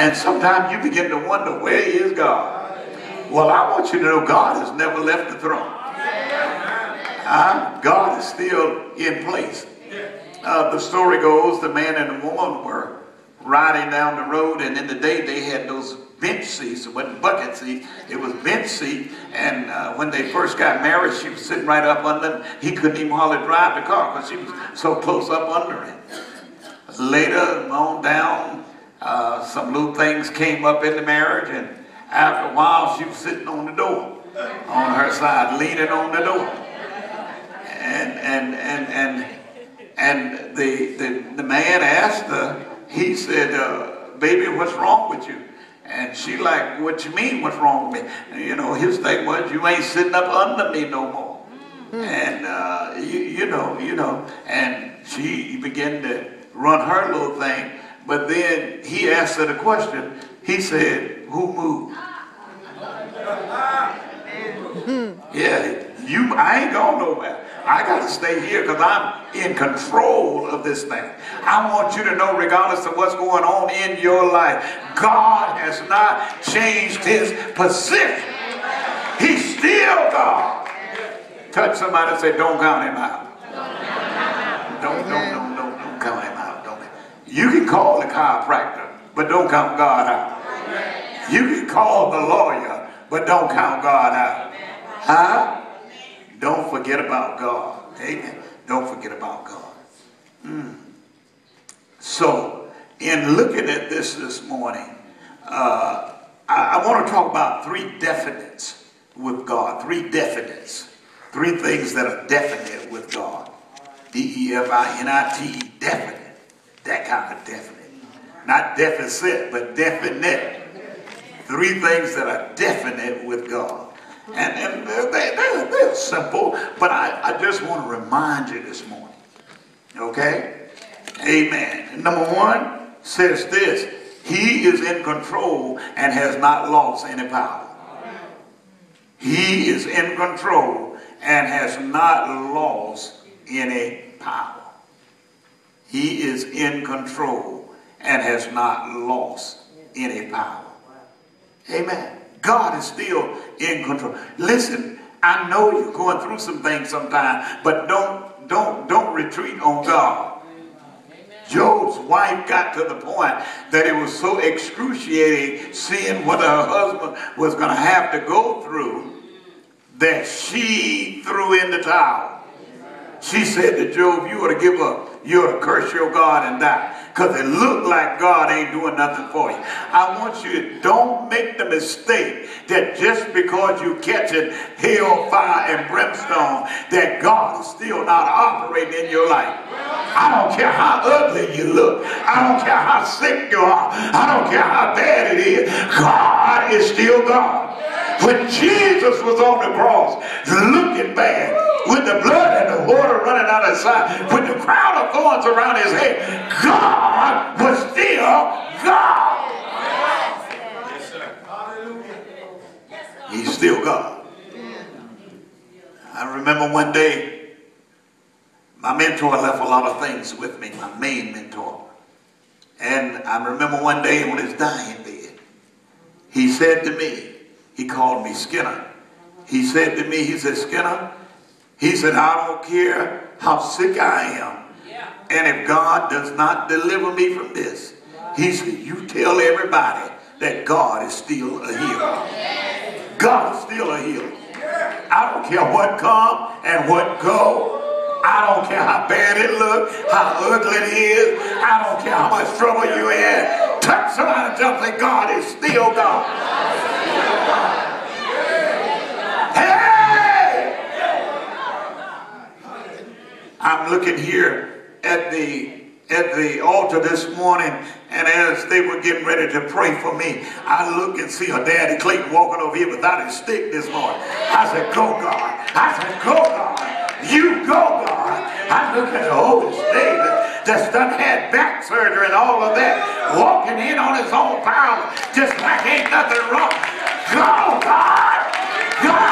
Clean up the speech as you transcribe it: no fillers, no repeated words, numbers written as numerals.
And sometimes you begin to wonder, where is God? Well, I want you to know God has never left the throne. God is still in place. The story goes, the man and the woman were riding down the road, and in the day they had those bench seats. It wasn't bucket seats, it was bench seats. And when they first got married, she was sitting right up under him. He couldn't even hardly drive the car because she was so close up under him. Later on down, some little things came up in the marriage, and after a while she was sitting on the door, on her side, leaning on the door. And the man asked her, he said, baby, what's wrong with you? And she like, what you mean, what's wrong with me? And, you know, his thing was, you ain't sitting up under me no more. And, you know, and she began to run her little thing. But then he asked her the question. He said, who moved? Yeah, I ain't going nowhere. I got to stay here because I'm in control of this thing. I want you to know, regardless of what's going on in your life, God has not changed his position. He's still God. Touch somebody and say, don't count him out. Don't count him out. You can call the chiropractor, but don't count God out. You can call the lawyer, but don't count God out. Huh? Don't forget about God. Amen. Don't forget about God. So, in looking at this morning, I want to talk about three definites with God. Three definites. Three things that are definite with God. D-E-F-I-N-I-T, definite. That kind of definite. Not deficit, but definite. Three things that are definite with God. And they're simple, but I just want to remind you this morning. Okay? Amen. Number one says this: he is in control and has not lost any power. He is in control and has not lost any power. He is in control and has not lost any power. Amen. God is still in control. Listen, I know you're going through some things sometimes, but don't retreat on God. Job's wife got to the point that it was so excruciating seeing what her husband was going to have to go through that she threw in the towel. She said to Job, you ought to give up. You ought to curse your God and die. Because it looked like God ain't doing nothing for you. I want you to don't make the mistake that just because you catching hell, fire, and brimstone, that God is still not operating in your life. I don't care how ugly you look. I don't care how sick you are. I don't care how bad it is. God is still God. When Jesus was on the cross, looking bad, with the blood and the water running out of his side, with the crown of thorns around his head, God was still God. Yes, sir. He's still God. I remember one day, my mentor left a lot of things with me, my main mentor. And I remember one day on his dying bed, he said to me, he called me Skinner. He said to me, he said, Skinner, he said, I don't care how sick I am. And if God does not deliver me from this, he said, you tell everybody that God is still a healer. God is still a healer. I don't care what come and what go. I don't care how bad it looks, how ugly it is. I don't care how much trouble you in. Touch somebody and tell them that God is still God. Hey! I'm looking here at the altar this morning, and as they were getting ready to pray for me, I look and see her daddy Clayton walking over here without his stick this morning. I said, go God. I said, go God. You go God. I look at the oldest David that's done had back surgery and all of that, walking in on his own power, just like ain't nothing wrong. Go God. God